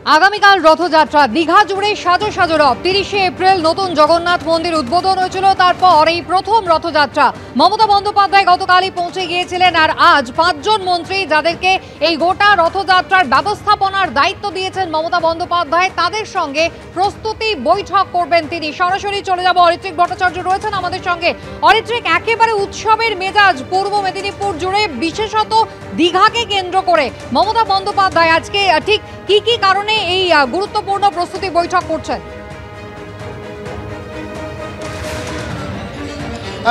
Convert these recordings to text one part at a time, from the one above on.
আগামীকাল রথযাত্রা, দীঘা জুড়ে সাজো সাজো রথ। 30শে এপ্রিল নতুন জগন্নাথ মন্দির উদ্বোধন হয়েছিল, তারপর এই প্রথম রথযাত্রা। মমতা বন্দ্যোপাধ্যায় গতকালই পৌঁছে গিয়েছিলেন, আর আজ 5 জন মন্ত্রী যাদেরকে এই গোটা রথযাত্রার ব্যবস্থাপনার দায়িত্ব দিয়েছেন মমতা বন্দ্যোপাধ্যায়, তাদের সঙ্গে প্রস্তুতি বৈঠক করবেন তিনি। সরাসরি চলে যাব, অরিত্রিক ভট্টাচার্য রয়েছেন আমাদের সঙ্গে। অরিত্রিক, একেবারে উৎসবের মেজাজ পূর্ব মেদিনীপুর জুড়ে, বিশেষত দীঘাকে কেন্দ্র করে মমতা বন্দ্যোপাধ্যায় আজকে ঠিক কি কি কারণে এই গুরুত্বপূর্ণ প্রস্তুতি বৈঠক করছেন?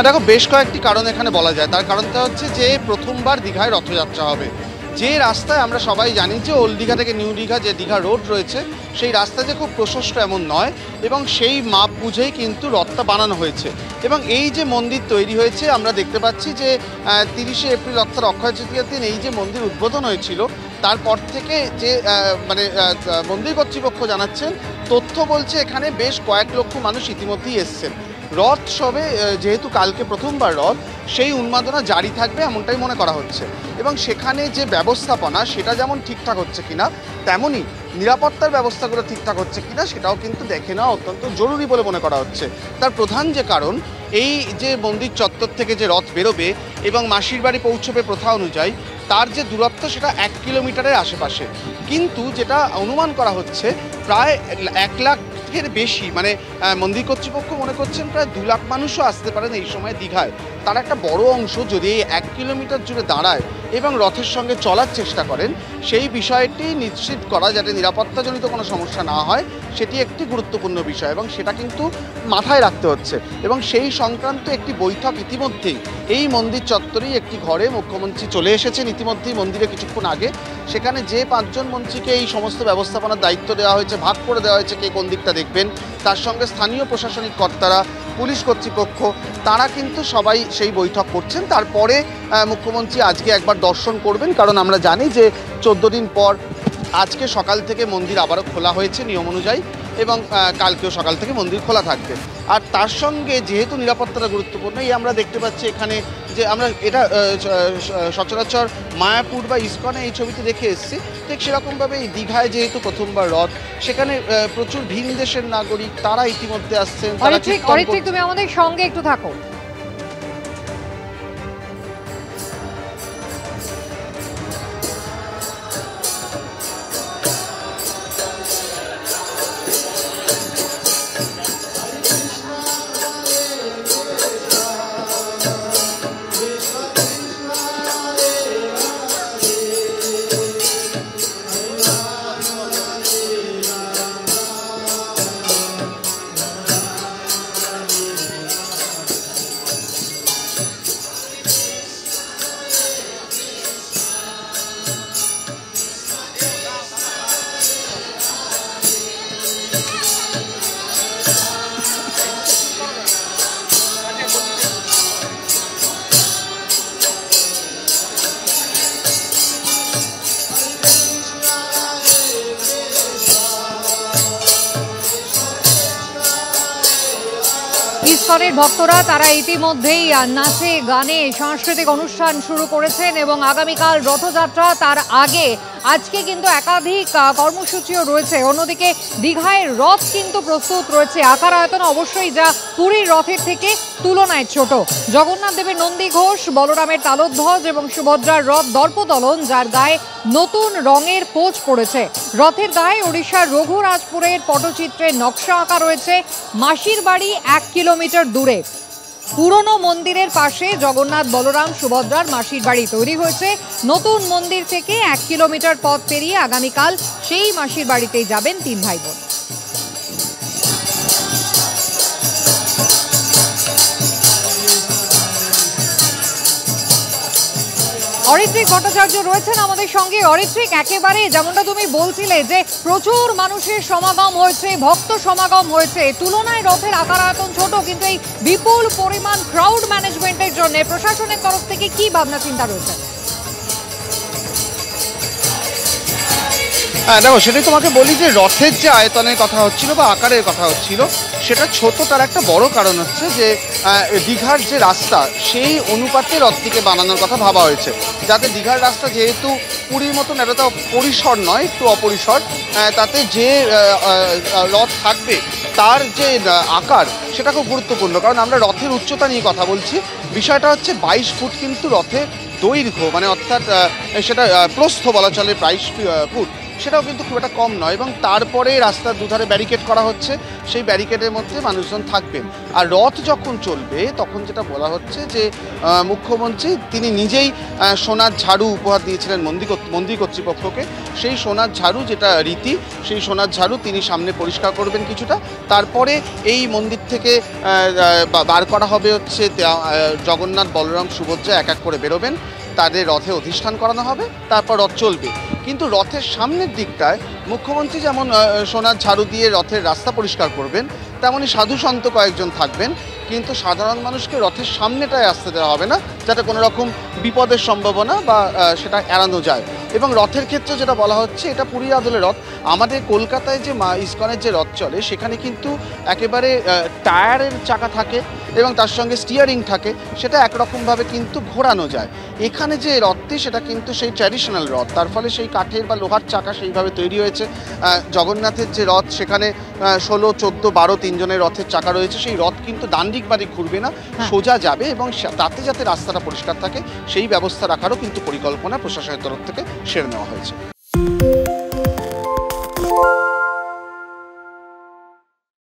দেখো, বেশ কয়েকটি কারণ এখানে বলা যায়। তার কারণটা হচ্ছে যে প্রথমবার দীঘায় রথযাত্রা হবে। যে রাস্তায় আমরা সবাই জানি যে ওল্ড দীঘা থেকে নিউ দীঘা যে দীঘা রোড রয়েছে, সেই রাস্তা যে খুব প্রশস্ত এমন নয়, এবং সেই মাপ বুঝেই কিন্তু রথটা বানানো হয়েছে। এবং এই যে মন্দির তৈরি হয়েছে, আমরা দেখতে পাচ্ছি যে 30শে এপ্রিল অর্থাৎ অক্ষয় তৃতীয়ার দিন এই যে মন্দির উদ্বোধন হয়েছিল, তারপর থেকে যে মন্দির কর্তৃপক্ষ জানাচ্ছেন, তথ্য বলছে এখানে বেশ কয়েক লক্ষ মানুষ ইতিমধ্যেই এসছেন। রথ সবে যেহেতু কালকে প্রথমবার রথ, সেই উন্মাদনা জারি থাকবে এমনটাই মনে করা হচ্ছে। এবং সেখানে যে ব্যবস্থাপনা, সেটা যেমন ঠিকঠাক হচ্ছে কিনা, তেমনই নিরাপত্তার ব্যবস্থাগুলো ঠিকঠাক হচ্ছে কিনা সেটাও কিন্তু দেখে নেওয়া অত্যন্ত জরুরি বলে মনে করা হচ্ছে। তার প্রধান যে কারণ, এই যে মন্দির চত্বর থেকে যে রথ বেরোবে এবং মাসির বাড়ি পৌঁছবে প্রথা অনুযায়ী, তার যে দূরত্ব সেটা 1 কিলোমিটারের আশেপাশে। কিন্তু যেটা অনুমান করা হচ্ছে, প্রায় 1 লাখের বেশি, মানে মন্দির কর্তৃপক্ষ মনে করছেন প্রায় 2 লাখ মানুষও আসতে পারেন এই সময় দীঘায়। তার একটা বড় অংশ যদি এই 1 কিলোমিটার জুড়ে দাঁড়ায় এবং রথের সঙ্গে চলার চেষ্টা করেন, সেই বিষয়টি নিশ্চিত করা যাতে নিরাপত্তাজনিত কোনো সমস্যা না হয়, সেটি একটি গুরুত্বপূর্ণ বিষয় এবং সেটা কিন্তু মাথায় রাখতে হচ্ছে। এবং সেই সংক্রান্ত একটি বৈঠক ইতিমধ্যেই এই মন্দির চত্বরেই একটি ঘরে মুখ্যমন্ত্রী চলে এসেছেন ইতিমধ্যেই মন্দিরে কিছুক্ষণ আগে। সেখানে যে 5 জন মন্ত্রীকে এই সমস্ত ব্যবস্থাপনার দায়িত্ব দেওয়া হয়েছে, ভাগ করে দেওয়া হয়েছে কে কোন দিকটা দেখবেন, তার সঙ্গে স্থানীয় প্রশাসনিক কর্তারা, পুলিশ কর্তৃপক্ষ, তারা কিন্তু সবাই সেই বৈঠক করছেন। তারপরে মুখ্যমন্ত্রী আজকে একবার দর্শন করবেন, কারণ আমরা জানি যে 14 দিন পর আজকে সকাল থেকে মন্দির আবারও খোলা হয়েছে নিয়ম অনুযায়ী, এবং কালকেও সকাল থেকে মন্দির খোলা থাকবে। আর তার সঙ্গে যেহেতু নিরাপত্তাটা গুরুত্বপূর্ণ, এই আমরা দেখতে পাচ্ছি এখানে যে আমরা এটা সচরাচর মায়াপুর বা ইস্কনে এই ছবিতে দেখে এসেছি, ঠিক সেরকমভাবে এই দীঘায় যেহেতু প্রথমবার রথ, সেখানে প্রচুর ভিন দেশের নাগরিক, তারা ইতিমধ্যে আসছেন। অরিত্রিক, তুমি আমাদের সঙ্গে একটু থাকো। ইস্কনের ভক্তরা তারা ইতিমধ্যেই নাচে গানে সাংস্কৃতিক অনুষ্ঠান শুরু করেছেন, এবং আগামীকাল রথযাত্রা, তার আগে আজকে কিন্তু একাধিক কর্মসূচিও রয়েছে। অন্যদিকে দীঘায় রথ কিন্তু প্রস্তুত রয়েছে, আকার আয়তন অবশ্যই যা পুরীর রথের থেকে তুলনায় ছোট। জগন্নাথ দেবের নন্দী ঘোষ, বলরামের তালধ্বজ এবং সুভদ্রার রথ দর্পদলন, যার গায়ে নতুন রঙের পোঁচ পড়েছে। রথের গায়ে ওড়িশার রঘুরাজপুরের পটচিত্রের নকশা আঁকা রয়েছে। মাসির বাড়ি 1 কিলোমিটার দূরে পুরনো মন্দিরের পাশে জগন্নাথ, বলরাম, সুভদ্রার মাসির বাড়ি তৈরি হয়েছে। নতুন মন্দির থেকে 1 কিলোমিটার পথ পেরিয়ে আগামীকাল সেই মাসির বাড়িতেই যাবেন 3 ভাই বোন। অরিত্রিক ভট্টাচার্য রয়েছেন আমাদের সঙ্গে। অরিত্রিক, একেবারে যেমনটা তুমি বলছিলে যে প্রচুর মানুষের সমাগম হয়েছে, ভক্ত সমাগম হয়েছে, তুলনায় রথের আকার আয়তন ছোট, কিন্তু এই বিপুল পরিমাণ ক্রাউড ম্যানেজমেন্টের জন্য প্রশাসনের তরফ থেকে কি ভাবনা চিন্তা রয়েছে? হ্যাঁ দেখো, সেটাই তোমাকে বলি যে রথের যে আয়তনের কথা হচ্ছিল বা আকারের কথা হচ্ছিল সেটা ছোট, তার একটা বড় কারণ হচ্ছে যে দীঘার যে রাস্তা সেই অনুপাতে রথটিকে বানানোর কথা ভাবা হয়েছে, যাতে দীঘার রাস্তা যেহেতু পুরীর মতন এতটা পরিসর নয়, একটু অপরিসর, তাতে যে রথ থাকবে তার যে আকার সেটা খুব গুরুত্বপূর্ণ। কারণ আমরা রথের উচ্চতা নিয়ে কথা বলছি, বিষয়টা হচ্ছে 22 ফুট কিন্তু রথের দৈর্ঘ্য, মানে অর্থাৎ সেটা প্রস্থ বলা চলে 22 ফুট, সেটাও কিন্তু খুব একটা কম নয়। এবং তারপরে রাস্তার দুধারে ব্যারিকেড করা হচ্ছে, সেই ব্যারিকেডের মধ্যে মানুষজন থাকবেন। আর রথ যখন চলবে তখন যেটা বলা হচ্ছে যে মুখ্যমন্ত্রী তিনি নিজেই সোনার ঝাড়ু উপহার দিয়েছিলেন মন্দির কর্তৃপক্ষকে। সেই সোনার ঝাড়ু যেটা রীতি, সেই সোনার ঝাড়ু তিনি সামনে পরিষ্কার করবেন কিছুটা, তারপরে এই মন্দির থেকে বার করা হবে হচ্ছে জগন্নাথ, বলরাম, সুভদ্রা এক এক করে বেরোবেন, তাদের রথে অধিষ্ঠান করানো হবে, তারপর রথ চলবে। কিন্তু রথের সামনের দিকটায় মুখ্যমন্ত্রী যেমন সোনার ঝাড়ু দিয়ে রথের রাস্তা পরিষ্কার করবেন, তেমনই সাধু সন্ত কয়েকজন থাকবেন, কিন্তু সাধারণ মানুষকে রথের সামনেটায় আসতে দেওয়া হবে না, যাতে কোনো রকম বিপদের সম্ভাবনা বা সেটা এড়ানো যায়। এবং রথের ক্ষেত্রে যেটা বলা হচ্ছে, এটা পুরী আদলের রথ। আমাদের কলকাতায় যে ইস্কনের যে রথ চলে সেখানে কিন্তু একেবারে টায়ারের চাকা থাকে এবং তার সঙ্গে স্টিয়ারিং থাকে, সেটা একরকমভাবে কিন্তু ঘোরানো যায়। এখানে যে রথটি সেটা কিন্তু সেই ট্র্যাডিশনাল রথ, তার ফলে সেই কাঠের বা লোহার চাকা সেইভাবে তৈরি হয়েছে। জগন্নাথের যে রথ সেখানে 16, 14, 12 তিনজনের রথের চাকা রয়েছে, সেই রথ কিন্তু ডান দিক বাদিক ঘুরবে না, সোজা যাবে এবং তাতে যাতে রাস্তাটা পরিষ্কার থাকে সেই ব্যবস্থা রাখারও কিন্তু পরিকল্পনা প্রশাসনের তরফ থেকে সেরে নেওয়া হয়েছে।